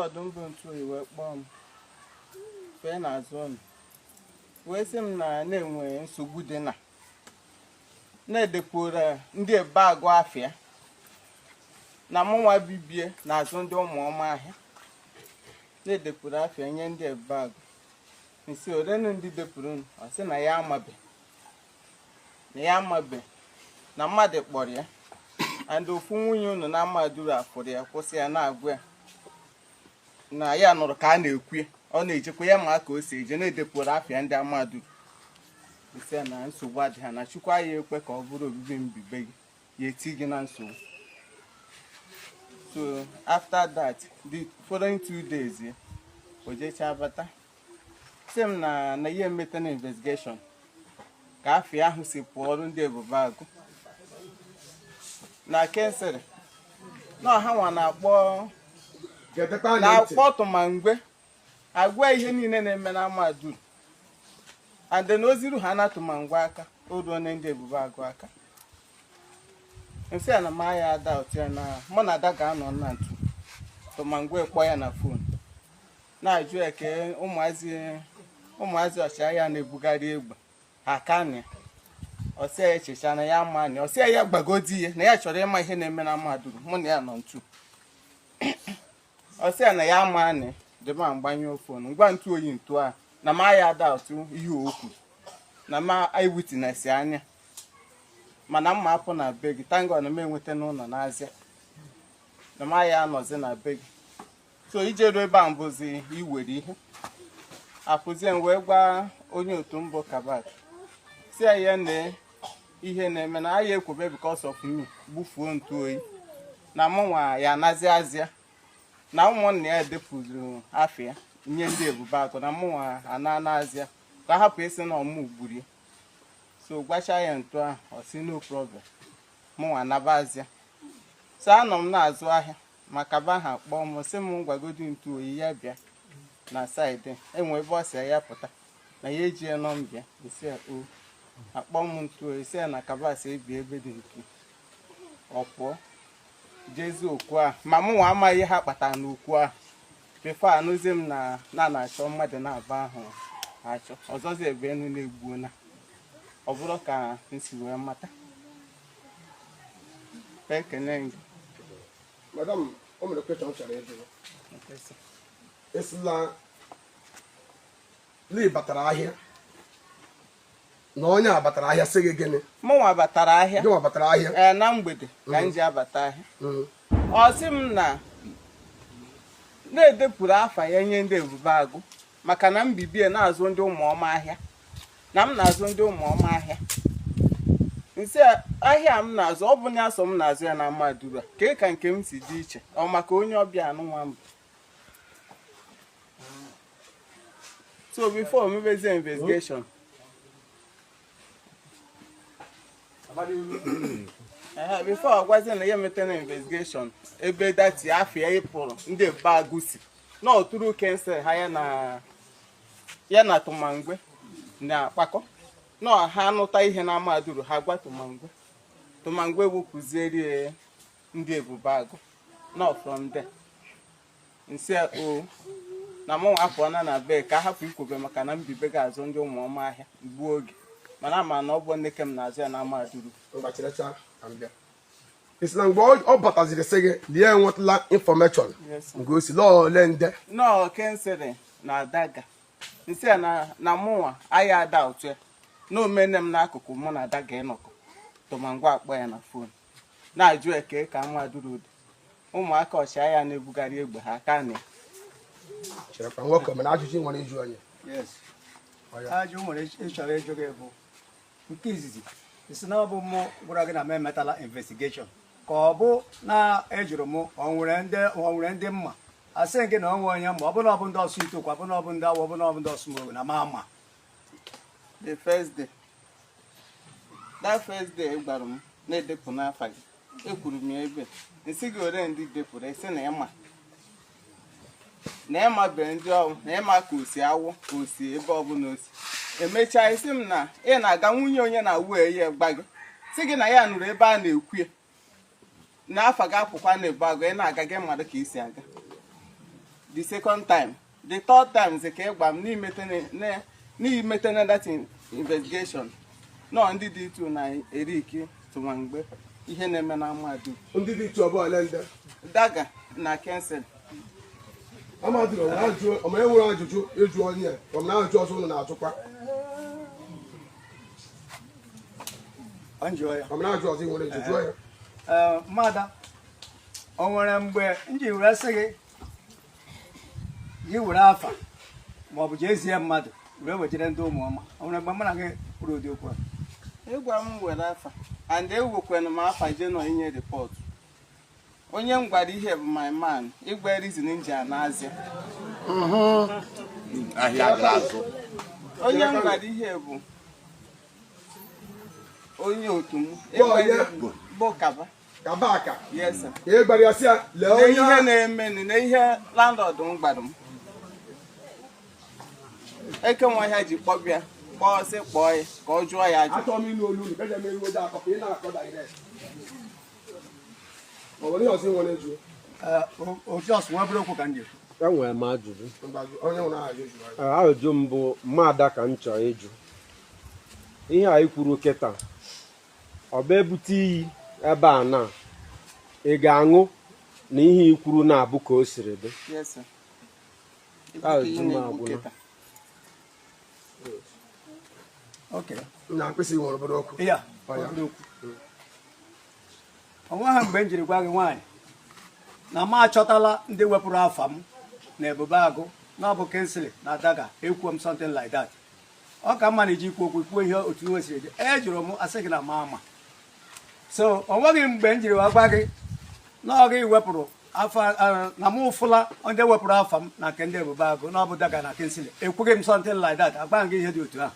ọdụm bụ ntu oyi wee kpọọ m fee n'azụ ọnụ wee sị m na-enwe nsogbu dị na-edepụrụ ndị ebe agụ afịa na mụnwa bibie n'azụ ndị ụmụ ọma ahịa na-edepụrụ afịa nye ndị ebe agụ nsi orenu ndị depụrụ ọ sị na ya amabe na mmadụ kpọrọ ya and ofu nwunye unu na mmadụ afụrụ ya kwụsị ya na-agwa ya na ya nụrụ ka a na-ekwu ọ na-ejekwa ya ma ka o si eje na-edepụrụ afịa ndị amadu ise na nsogbu adịghị na Chukwu ya ekwe ka ọ bụrụ obibi mbibe gị ya eti gị na nsogbu. So after that the following 2 days o jecha bata sị m na ihe emeta na investigation ka afịa ahụ si pụọ ọrụ ndị ebube agụ na kensịrị na ha nwa na-akpọ tụmangwe agwa ihe niile na-eme na Amadu and then oziru ha na tụmangwe aka o ruo na ndị ebube agụ aka nsị a na ma ya ada otu ya na mụ na ada ga-anọ na ntu tụmangwe kpọọ ya na fon na-ajụ ya ka ụmụazị ọchịagha na-ebugharị egbe ha kanya ọsị ya echecha na ya mani ọsị ya gbagodi ihe na ya chọrọ ịma ihe na-eme na Amadu mụ na ya nọ ntu ọsị ya na ya mani dịba mgbanyụ fon ngwa ntu oyi ntu a na ma ya ada otu ihe okwu na ma eyewitness anya mana mma apụ na be gị tango na m enweta n'ụlọ n'azịa na ma ya anọzi na be gị so ijeru ebe a mbụzi iwere ihe apụzie m wee gwa onye otu mbụ Kabak si ya na ihe na-eme na ya ekwobe because of me gbufuo ntu oyi na mụnwa ya anazi azịa na ụmụnna ya edepụzuru afịa nye ndị ebube agụ na mụnwa ana azịa ka hapụ isi na ọmụ gburu so gbacha ya ntu ahụ ọ sị no problem mụnwa naba azịa so anọ m na-azụ ahịa maka ba ha kpọọ m sị m gwagodi ntu oyi ya bịa na saịdị enwe ebe ọ si ya pụta na ya eji ya nọmbịa isi o akpọ m ntu oyi si ya na Kabas ebi ebe dị nke ọ pụọ jezi okwu a ma mụnwa amaghị ihe ha kpatara n'okwu ahụ before anụzi m na-achọ mmadụ na-aba ahụ achọ ọzọzi ebe enu na-egbuo na ọ bụrụ ka m si wee mata ekene gị. Madam, o mere kwechọ chọrọ ịjụ esila na ịbatara ahịa na onye a batara ahịa sị gị gịnị? Mụnwa batara ahịa. Gịnwa batara ahịa na mgbede ka m ji abata ahịa ọ sị m na-edepụrụ afa ya nye ndị ebube agụ maka na mbibie na-azụ ndị ụmụọma ahịa na m na-azụ ndị ụmụọma ahịa nsị ahịa m na-azụ ọ bụ na asọ m na-azụ ya na Amadu ka nke m si dị iche ọ maka onye ọbịa anụnwa mbụ. So before mebezie investigation before ọgwazie na ya metara investigation ebe dati afịa ịpụrụ ndị ebe agụ si na oturu kensịl ha ya na tụmangwe na-akpakọ na ha anụta ihe na Amadu ha gwa tụmangwe wepụzieri ndị ebube agụ na from there nsị o na mụ apụọna na be ka hapụ ikwobe maka na mbibe ga-azụ ndị ụmụọma ahịa gbuo oge mana ama na ọ bụ nne m na-azụ ya na Amadu isi na mgbe ọ bataziri sị gị lie enwetala infọmeshọn nke o si lọọle nde nọọ kensịrị na adaga nsị ya na mụnwa ahịa ada otu ya na omene m n'akụkụ mụ na adaga ịnọkọ tụmangwe akpọ ya na fon na-ajụ eke ka Amadu dị ụmụaka ọchịagha na-ebugharị egbe ha aka na cherekwa nwoke mana ajụjụ nwere ịjụ onye ajụ nwere ịchọrọ ịjụ gị bụ nke izizi isi na ọ bụ mụ gwara gị na m emetala investigeshọn ka ọ bụ na ejụrụ m ọ nwere ndị mma asị gị na ọ nwe onye ma ọ bụ na ọ bụ ndị ọsụ itokwu ọ bụ na ọ bụ ndị awọ ọ bụ na ọ bụ ndị ọsụ mgbe na ma ama the first day ị gbara m na-edepụ n'afa gị ekwuru m ya ebe nsị gị ole ndị depụrụ esi na ịma bere ndị ọrụ na ịma ka osi awụ ka osi ebe ọbụla osi emechaa isi m na ị na-aga nwunye onye na-awụ ya gba gị sị gị na ya nụrụ ebe a na-ekwu ya na afa gị apụkwa na ebe agụ ị na-aga gị mmadụ ka isi aga the second time. The third time is a kebam ni metene that investigation. No, ndị dị itu na eriki tumangbe ihe na-eme na amadu. Ndị dị itu abụọ lende. Daga na cancel. Amadu no na ajụ, o mere nwere ajụjụ eju onye, o na ajụ ọsọ ụlọ na-atụkwa. Anjọ ya. O na ajụ ọsọ nwere ajụjụ ya. Mada, o nwere mgbe nji were sị gị gị were afa ma ọ bụ jezie mmadụ were wejere ndị ụmụọma. O nwere mgbe mụ na gị kwuru ụdị okwu a. Ịgwa m were afa and ewekwana m afa je nọ inye report. Onye m gwara ihe bụ my man, ịgwa reason nji anazị. Ahịa azụ. Onye m gwara ihe bụ onye otu m bụ Kaba. Kabaka. Yes sir. Ihe gbara ya sị ya lee onye ihe na-eme na ihe landlord m gbara m. Eke nwa ya ji kpọbịa kpọọ ya ka ọ jụọ ya ajụ. Achọ m ịnụ olu unu gaje meruo dị akọ ka ị na-akọ direct. Ọ nwere ihe ọzọ nwere eju. Ojos nwa bụrụ okwu ka ndị ekwu. Enwere m ajụjụ. Onye nwere ajụjụ. Ajụjụ m bụ mmadụ ka m chọrọ ịjụ. Ihe a kwuru kịta ọ bụ ebute iyi ebe a na ị ga-aṅụ na ihe ikwuru na-abụ ka o siri dị. Yes sir. Ajụjụ m agwụla. Okay. Na mkpịsị nwere obere okwu. Iya, obere okwu. Onwe ha mgbe m jiri gwa gị nwaanyị na m achọtala ndị wepụrụ afa m na Ebube Agụ na ọ bụ Kingsley na Daga ekwuo m something like that. Ọ ka mma na iji ikwu okwu kwuo ihe otu ihe siri dị. Jụrụ m asị gị na m ama. So o nweghị mgbe m jiri gwa gị na ọ gị wepụrụ afa na m ụfụla ndị wepụrụ afa m na nke ndị Ebube Agụ na ọ bụ Daga na Kingsley ekwughị m something like that. Agbaghị gị ihe dị otu ahụ.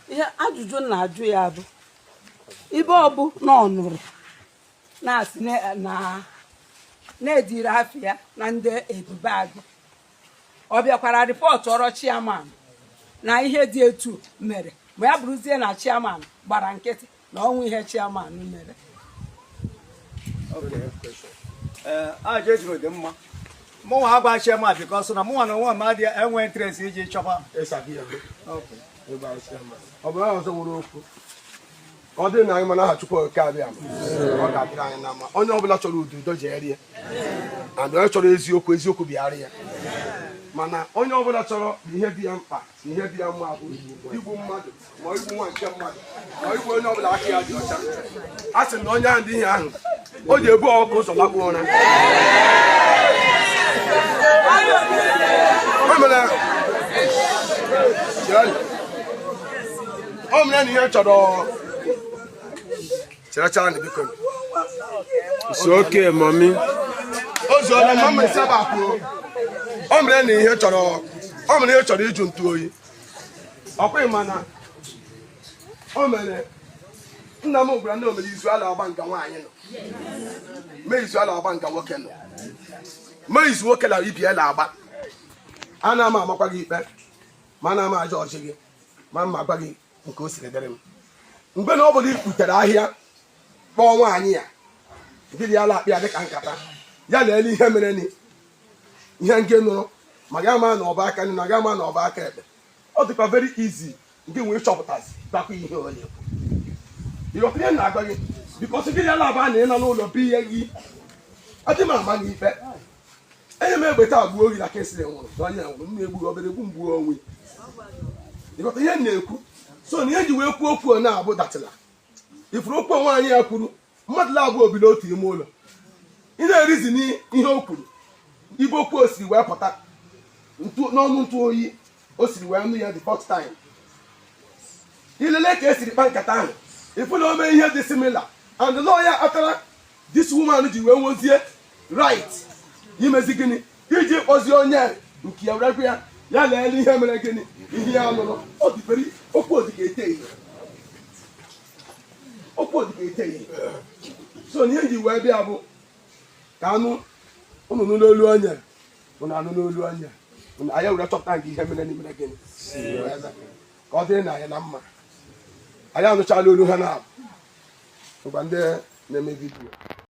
Ihe ajụjụ na-ajụ ya bụ ibe ọ bụ na ọ nụrụ na-asị na-ediri afọ ya na ndị Ebube Agụ ọ bịakwara rịpọtụ ọrụ chairman na ihe dị etu mere ma ya bụrụzie na chairman gbara nkịtị na ọnwụ ihe chairman mere. Ajọ ejiri dị mma mụnwa ha gba chairman because na mụnwa na onwe m adịghị enwe interest iji chọba. Ọ bụ ọzọ nwere okwu ọ dị na anyị mana aha Chukwu Okike abịa ọ ga-adịrị anyị na mma. Onye ọbụla chọrọ udo jee ya and onye chọrọ eziokwu bịara ya, mana onye ọbụla chọrọ ihe dị ya mkpa na ihe dị ya mma bụ igbu mmadụ ma igbu nwa nke mmadụ ma igbu onye ọbụla aka ya dị ọcha. A sị na onye ahụ dị ihe ahụ o ji ebu ọkụ ụzọ lakpuo ụra. O mere na ihe chọrọ chere na biko It's okay, mommy. ozuola ma mma isi aba kwuo. O mere na ihe chọrọ ịjụ ntụ oyi. Ọkwa mana o mere nna m gwara na o mere izu ala agba nga nwaanyị nọ mee izu ala agba nga nwoke nọ mee izu nwoke na ibi ala agba. Ana m amakwa gị ikpe ma ana m aja ọchị gị ma mma gwa gị nke o siri dịrị m. Mgbe na ọ bụla ikputere ahịa kpọọ nwaanyị ya gịdị ya ala akpị ya dịka nkata ya leele ihe mere ni ihe nke nụrụ ma ga ama na ọba aka nị na ga ama na ọba aka ekpe. Ọ dịkwa very easy nke nwee chọpụtazi bakwa ihe onye ịghọta ihe na-agwa gị bikọsi gịdị ala aba na ị nọ n'ụlọ bụ ihe gị adị m ama gị ikpe. Enye m egbe taa gbuo gị na Kingsley nwụrụ na onye nwụrụ m na-egbu obere egbu mgbuo onwe. Ịghọta ihe na-ekwu so na ihe ji wee kwuo okwu na-abụ datịla ifuru okwu nwaanyị ya kwuru mmadụ labụ obi n'otu ime ụlọ ị na-erizi n'ihe o kwuru ibe okwu o siri wee pụta n'ọnụ ntụ oyi o siri wee nụ ya the first time. Ilele ka esiri kpa nkata ahụ ifu na o mee ihe dị similar and the lawyer atara this woman ji wee nwozie right imezi gịnị iji kpọzie onye nke ya were ya ya leele ihe mere gịnị ihe ya nụrụ. Ọ dịbere okwu odiga ete ihe so na ihe ji wee bịa bụ ka anụ ụnụ n'olu onye ụnụ anụ n'olu onye anyị were chọpụta nke ihe mere n'ime gịnị ka ọ dịrị na anyị na mma anyị anụchala olu ha na ngwa ndị na-eme vidiyo